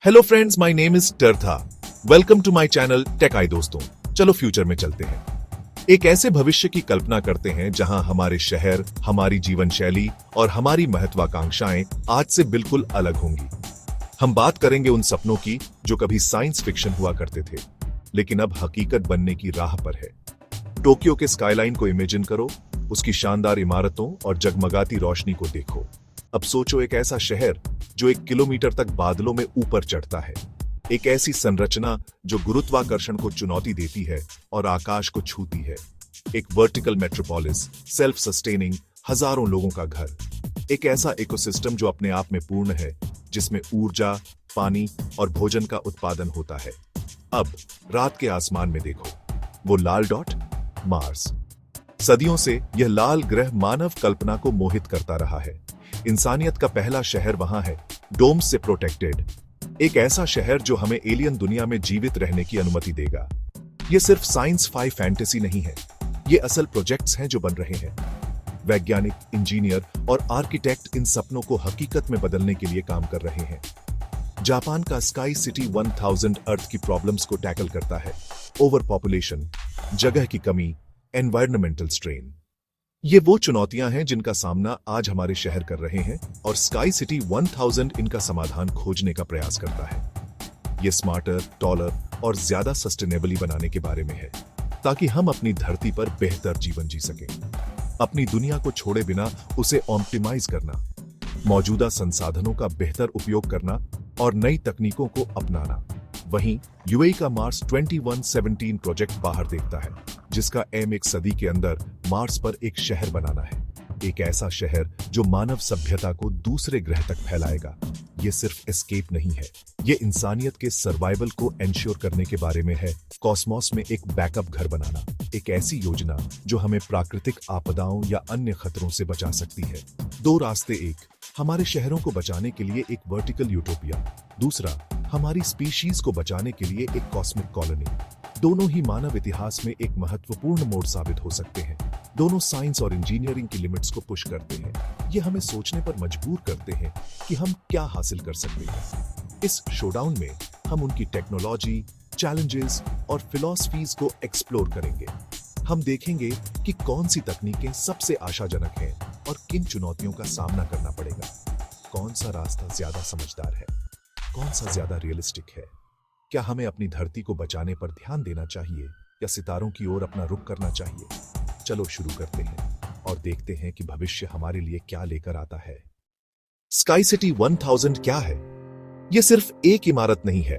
Hello friends, my name is टर्था। Welcome to my channel Tech Eye. दोस्तों, चलो future में चलते हैं। एक ऐसे भविष्य की कल्पना करते हैं जहां हमारे शहर, हमारी जीवन शैली और हमारी महत्वाकांक्षाएं आज से बिल्कुल अलग होंगी। हम बात करेंगे उन सपनों की जो कभी साइंस फिक्शन हुआ करते थे, लेकिन अब हकीकत बनने की राह पर है। टोक्यो के स्काईलाइन को इमेजिन करो, उसकी शानदार इमारतों और जगमगाती रोशनी को देखो। अब सोचो, एक ऐसा शहर जो 1 किलोमीटर तक बादलों में ऊपर चढ़ता है, एक ऐसी संरचना जो गुरुत्वाकर्षण को चुनौती देती है और आकाश को छूती है, एक वर्टिकल मेट्रोपोलिस, सेल्फ सस्टेनिंग, हजारों लोगों का घर, एक ऐसा इकोसिस्टम जो अपने आप में पूर्ण है, जिसमें ऊर्जा, पानी और भोजन का उत्पादन होता है। अब रात के आसमान में देखो, वो लाल डॉट, मार्स। सदियों से यह लाल ग्रह मानव कल्पना को मोहित करता रहा है। इंसानियत का पहला शहर वहां है, डोम से प्रोटेक्टेड, एक ऐसा शहर जो हमें एलियन दुनिया में जीवित रहने की अनुमति देगा। यह सिर्फ साइंस फाई फैंटेसी नहीं है, ये असल प्रोजेक्ट्स हैं जो बन रहे हैं। वैज्ञानिक, इंजीनियर और आर्किटेक्ट इन सपनों को हकीकत में बदलने के लिए काम कर रहे हैं। जापान का स्काई सिटी 1000 अर्थ की प्रॉब्लम्स को टैकल करता है। ओवर पॉपुलेशन, जगह की कमी, एनवायरमेंटल स्ट्रेन, ये वो चुनौतियां हैं जिनका सामना आज हमारे शहर कर रहे हैं, और स्काई सिटी 1000 इनका समाधान खोजने का प्रयास करता है। ये स्मार्टर, टॉलर और ज्यादा सस्टेनेबली बनाने के बारे में है, ताकि हम अपनी धरती पर बेहतर जीवन जी सकें। अपनी दुनिया को छोड़े बिना उसे ऑप्टिमाइज करना, मौजूदा संसाधनों का बेहतर उपयोग करना और नई तकनीकों को अपनाना। वहीं यूएई का मार्स 2117 प्रोजेक्ट बाहर देखता है, जिसका एम एक सदी के अंदर मार्स पर एक शहर बनाना है, एक ऐसा शहर जो मानव सभ्यता को दूसरे ग्रह तक फैलाएगा। ये सिर्फ एस्केप नहीं है, ये इंसानियत के सर्वाइवल को एंश्योर करने के बारे में है। कॉस्मोस में एक बैकअप घर बनाना, एक ऐसी योजना जो हमें प्राकृतिक आपदाओं या अन्य खतरों से बचा सकती है। दो रास्ते, एक हमारे शहरों को बचाने के लिए एक वर्टिकल यूटोपिया, दूसरा हमारी स्पीशीज को बचाने के लिए एक कॉस्मिक कॉलोनी। दोनों ही मानव इतिहास में एक महत्वपूर्ण मोड़ साबित हो सकते हैं। दोनों साइंस और इंजीनियरिंग की लिमिट्स को पुश करते हैं। ये हमें सोचने पर मजबूर करते हैं कि हम क्या हासिल कर सकते हैं। इस शोडाउन में हम उनकी टेक्नोलॉजी, चैलेंजेस और फिलॉसफीज को एक्सप्लोर करेंगे। हम देखेंगे कि कौन सी तकनीकें सबसे आशाजनक हैं और किन चुनौतियों का सामना करना पड़ेगा। कौन सा रास्ता ज्यादा समझदार है, कौन सा ज्यादा रियलिस्टिक है। क्या हमें अपनी धरती को बचाने पर ध्यान देना चाहिए या सितारों की ओर अपना रुख करना चाहिए? चलो शुरू करते हैं और देखते हैं कि भविष्य हमारे लिए क्या लेकर आता है। स्काई सिटी 1000 क्या है? यह सिर्फ एक इमारत नहीं है,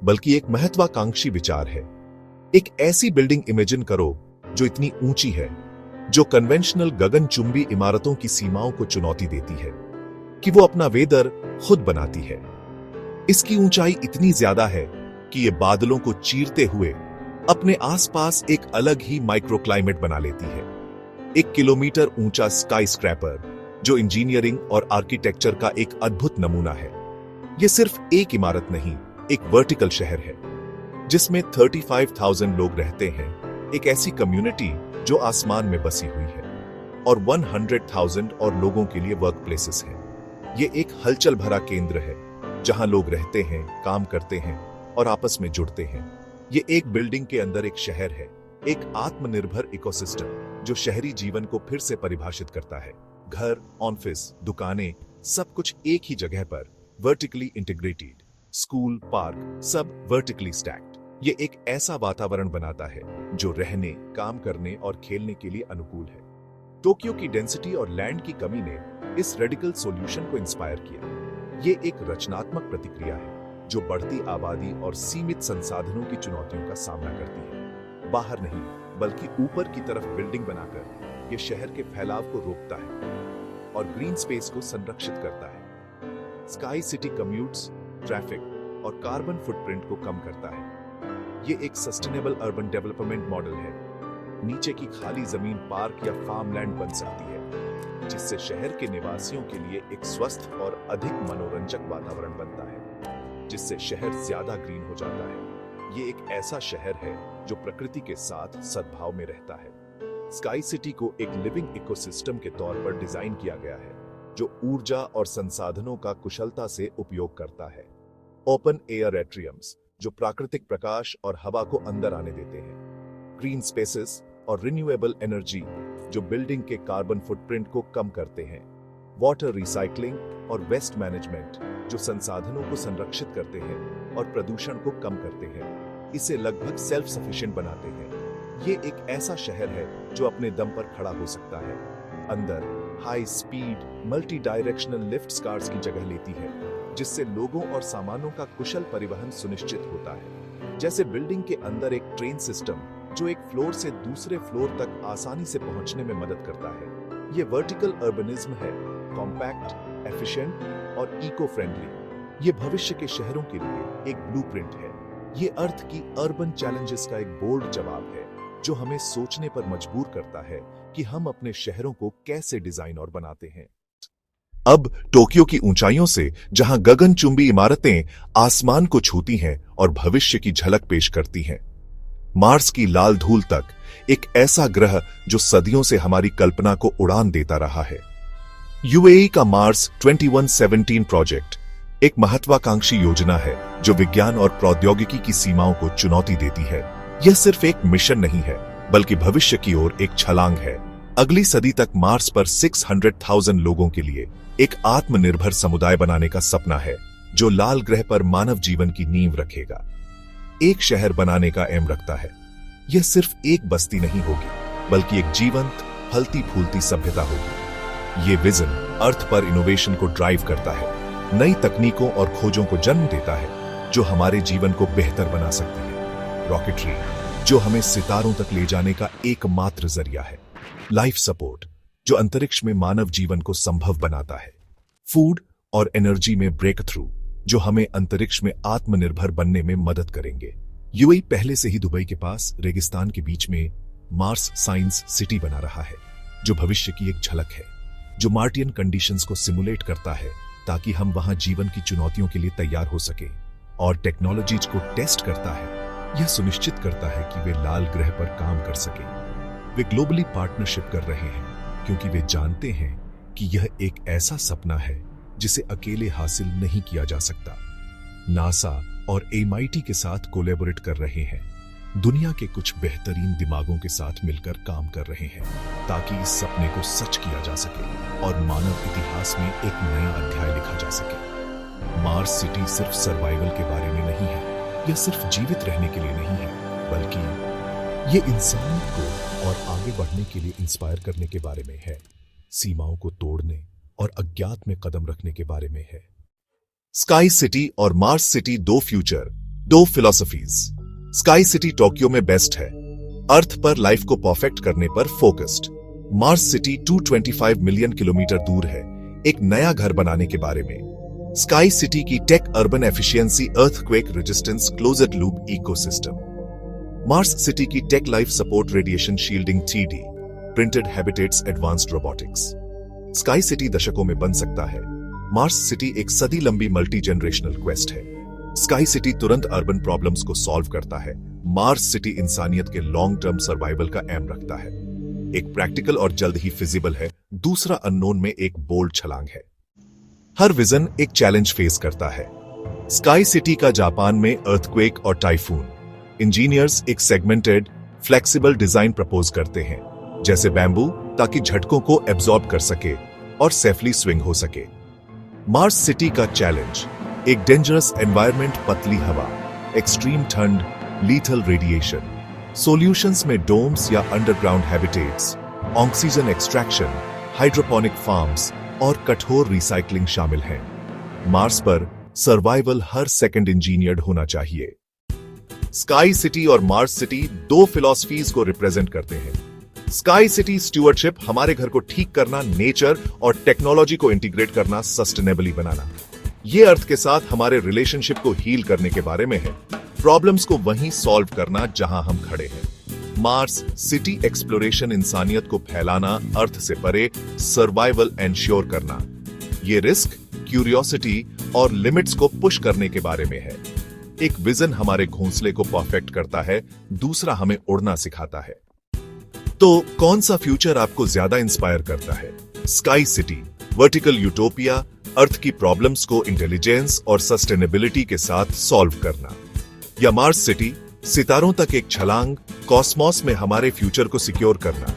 बल्कि एक महत्वाकांक्षी विचार है। एक ऐसी बिल्डिंग इमेजिन करो जो इतनी ऊंची है, जो कन्वेंशनल गगनचुंबी इमारतों की सीमाओं को चुनौती देती है कि वो अपना वेदर खुद बनाती है। इसकी ऊंचाई इतनी ज्यादा है कि ये बादलों को चीरते हुए अपने आसपास एक अलग ही माइक्रोक्लाइमेट बना लेती है। 1 किलोमीटर ऊंचा स्काई स्क्रैपर जो इंजीनियरिंग और आर्किटेक्चर का एक अद्भुत नमूना है। यह सिर्फ एक इमारत नहीं, एक वर्टिकल शहर है जिसमें 35,000 लोग रहते हैं, एक ऐसी कम्युनिटी जो आसमान में बसी हुई है, और 100,000 और लोगों के लिए वर्क प्लेसेस हैं। यह एक हलचल भरा केंद्र है जहां लोग रहते हैं, काम करते हैं और आपस में जुड़ते हैं। ये एक बिल्डिंग के अंदर एक शहर है, एक आत्मनिर्भर इकोसिस्टम जो शहरी जीवन को फिर से परिभाषित करता है। घर, ऑफिस, दुकानें, सब कुछ एक ही जगह पर, वर्टिकली इंटीग्रेटेड। स्कूल, पार्क, सब वर्टिकली स्टैक्ड। ये एक ऐसा वातावरण बनाता है जो रहने, काम करने और खेलने के लिए अनुकूल है। टोक्यो की डेंसिटी और लैंड की कमी ने इस रेडिकल सॉल्यूशन को इंस्पायर किया। ये एक रचनात्मक प्रतिक्रिया है जो बढ़ती आबादी और सीमित संसाधनों की चुनौतियों का सामना करती है। बाहर नहीं, बल्कि ऊपर की तरफ बिल्डिंग बनाकर यह शहर के फैलाव को रोकता है और ग्रीन स्पेस को संरक्षित करता है। स्काई सिटी कम्यूट्स, ट्रैफिक और कार्बन फुटप्रिंट को कम करता है। यह एक सस्टेनेबल अर्बन डेवलपमेंट मॉडल है। नीचे की खाली जमीन पार्क या फार्मलैंड बन सकती है, जिससे शहर के निवासियों के लिए एक स्वस्थ और अधिक मनोरंजक वातावरण बनता है, जिससे शहर ज्यादा ग्रीन हो जाता है। ये एक ऐसा शहर है जो प्रकृति के साथ सद्भाव में रहता है। स्काई सिटी को एक लिविंग इकोसिस्टम के तौर पर डिजाइन किया गया है, जो ऊर्जा और संसाधनों का कुशलता से उपयोग करता है। ओपन एयर एट्रियम्स जो प्राकृतिक प्रकाश और हवा को अंदर आने देते हैं, ग्रीन स्पेसेस और रिन्यूएबल एनर्जी जो बिल्डिंग के कार्बन फुटप्रिंट को कम करते हैं, वाटर रिसाइकलिंग और वेस्ट मैनेजमेंट जो संसाधनों को संरक्षित करते हैं और प्रदूषण को कम करते हैं, इसे लगभग सेल्फ सफिशिएंट बनाते हैं। ये एक ऐसा शहर है जो अपने दम पर खड़ा हो सकता है। अंदर high speed multi directional lift cars की जगह लेती है, जिससे लोगों और सामानों का कुशल परिवहन सुनिश्चित होता है। जैसे बिल्डिंग के अंदर एक ट्रेन सिस्टम जो एक फ्लोर से दूसरे फ्लोर तक आसानी से पहुंचने में मदद करता है। ये वर्टिकल अर्बनिज्म है, कॉम्पैक्ट, एफिशिएंट और इको फ्रेंडली। ये भविष्य के शहरों के लिए एक ब्लूप्रिंट है। ये अर्थ की अर्बन चैलेंजेस का एक बोल्ड जवाब है जो हमें सोचने पर मजबूर करता है कि हम अपने शहरों को कैसे डिजाइन और बनाते हैं। अब टोक्यो की ऊंचाइयों से जहां गगनचुंबी इमारतें आसमान को छूती हैं और भविष्य की झलक पेश करती हैं, मार्स की लाल धूल तक एक ऐसा ग्रह जो सदियों से हमारी कल्पना को उड़ान देता रहा है। यूएई का मार्स 2117 प्रोजेक्ट एक महत्वाकांक्षी योजना है जो विज्ञान और प्रौद्योगिकी की सीमाओं को चुनौती देती है। यह सिर्फ एक मिशन नहीं है, बल्कि भविष्य की ओर एक छलांग है। अगली सदी तक मार्स पर 600,000 लोगों के लिए एक आत्मनिर्भर समुदाय बनाने का सपना है जो लाल ग्रह पर मानव जीवन की नींव रखेगा। एक शहर बनाने का एम रखता है। यह सिर्फ एक बस्ती नहीं होगी, बल्कि एक जीवंत, फलती फूलती सभ्यता होगी। ये विजन अर्थ पर इनोवेशन को ड्राइव करता है, नई तकनीकों और खोजों को जन्म देता है जो हमारे जीवन को बेहतर बना सकती है। रॉकेटरी जो हमें सितारों तक ले जाने का एकमात्र जरिया है। लाइफ सपोर्ट जो अंतरिक्ष में मानव जीवन को संभव बनाता है। फूड और एनर्जी में ब्रेक थ्रू जो हमें अंतरिक्ष में आत्मनिर्भर बनने में मदद करेंगे। यूएई पहले से ही दुबई के पास रेगिस्तान के बीच में मार्स साइंस सिटी बना रहा है, जो भविष्य की एक झलक है, जो मार्टियन कंडीशंस को सिमुलेट करता है ताकि हम वहां जीवन की चुनौतियों के लिए तैयार हो सके, और टेक्नोलॉजीज को टेस्ट करता है। यह सुनिश्चित करता है कि वे लाल ग्रह पर काम कर सके। वे ग्लोबली पार्टनरशिप कर रहे हैं क्योंकि वे जानते हैं कि यह एक ऐसा सपना है जिसे अकेले हासिल नहीं किया जा सकता। नासा और एमआईटी के साथ कोलैबोरेट कर रहे हैं, दुनिया के कुछ बेहतरीन दिमागों के साथ मिलकर काम कर रहे हैं ताकि इस सपने को सच किया जा सके और मानव इतिहास में एक नया अध्याय लिखा जा सके। मार्स सिटी सिर्फ सर्वाइवल के बारे में नहीं है, यह सिर्फ जीवित रहने के लिए नहीं है, बल्कि ये इंसान को और आगे बढ़ने के लिए इंस्पायर करने के बारे में है, सीमाओं को तोड़ने और अज्ञात में कदम रखने के बारे में है। स्काई सिटी और मार्स सिटी, दो फ्यूचर, दो फिलॉसफीज। स्काई सिटी टोक्यो में बेस्ट है, अर्थ पर लाइफ को परफेक्ट करने पर focused. Mars City 225 million kilometre दूर है, एक नया घर बनाने के बारे में। स्काई सिटी की tech, urban efficiency, earthquake resistance, closed loop ecosystem. Mars City की tech, life support, radiation shielding, 3D printed habitats, advanced robotics. Sky City दशकों में बन सकता है, मार्स सिटी एक सदी लंबी मल्टी जनरेशनल क्वेस्ट है। स्काई सिटी तुरंत अर्बन प्रॉब्लम्स को सॉल्व करता है, मार्स सिटी इंसानियत के लॉन्ग टर्म सर्वाइवल का एम रखता है। एक प्रैक्टिकल और जल्द ही फिजिबल है, दूसरा अननोन में एक बोल्ड छलांग है। हर विजन एक चैलेंज फेस करता है। स्काई सिटी का जापान में अर्थक्वेक और टाइफून। इंजीनियर्स एक सेगमेंटेड, फ्लेक्सिबल डिजाइन प्रपोज करते हैं, जैसे बैम्बू, ताकि झटकों को एब्जॉर्ब कर सके और सेफली स्विंग हो सके। मार्स सिटी का चैलेंज एक डेंजरस एनवायरनमेंट, पतली हवा, एक्सट्रीम ठंड, लीथल रेडिएशन। सॉल्यूशंस में डोम्स या underground habitats, oxygen extraction, hydroponic farms और कठोर रिसाइकलिंग शामिल हैं। मार्स पर सर्वाइवल हर सेकंड इंजीनियर्ड होना चाहिए। स्काई सिटी और मार्स सिटी दो फिलॉसफीज को रिप्रेजेंट करते हैं। स्काई सिटी स्टूवर्डशिप, हमारे घर को ठीक करना, नेचर और टेक्नोलॉजी को इंटीग्रेट करना, सस्टेनेबली बनाना। ये अर्थ के साथ हमारे रिलेशनशिप को हील करने के बारे में है, प्रॉब्लम्स को वहीं सॉल्व करना जहां हम खड़े हैं। मार्स सिटी एक्सप्लोरेशन, इंसानियत को फैलाना, अर्थ से परे, सर्वाइवल एंश्योर करना। ये रिस्क, क्यूरियोसिटी और लिमिट्स को पुश करने के बारे में है। एक विजन हमारे घोंसले को परफेक्ट करता है, दूसरा हमें उड़ना सिखाता है। तो कौन सा फ्यूचर आपको ज्यादा इंस्पायर करता है? स्काई सिटी, वर्टिकल यूटोपिया, अर्थ की प्रॉब्लम्स को इंटेलिजेंस और सस्टेनेबिलिटी के साथ सॉल्व करना, या मार्स सिटी, सितारों तक एक छलांग, कॉस्मोस में हमारे फ्यूचर को सिक्योर करना।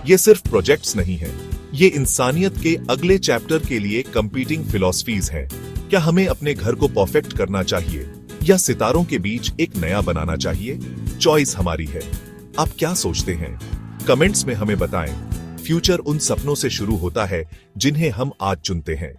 ये सिर्फ प्रोजेक्ट्स नहीं है, ये इंसानियत के अगले चैप्टर के लिए कंपीटिंग फिलॉसफीज हैं। क्या हमें अपने घर को परफेक्ट करना चाहिए या सितारों के बीच एक नया बनाना चाहिए? चॉइस हमारी है। आप क्या सोचते हैं? कमेंट्स में हमें बताएं। फ्यूचर उन सपनों से शुरू होता है जिन्हें हम आज चुनते हैं।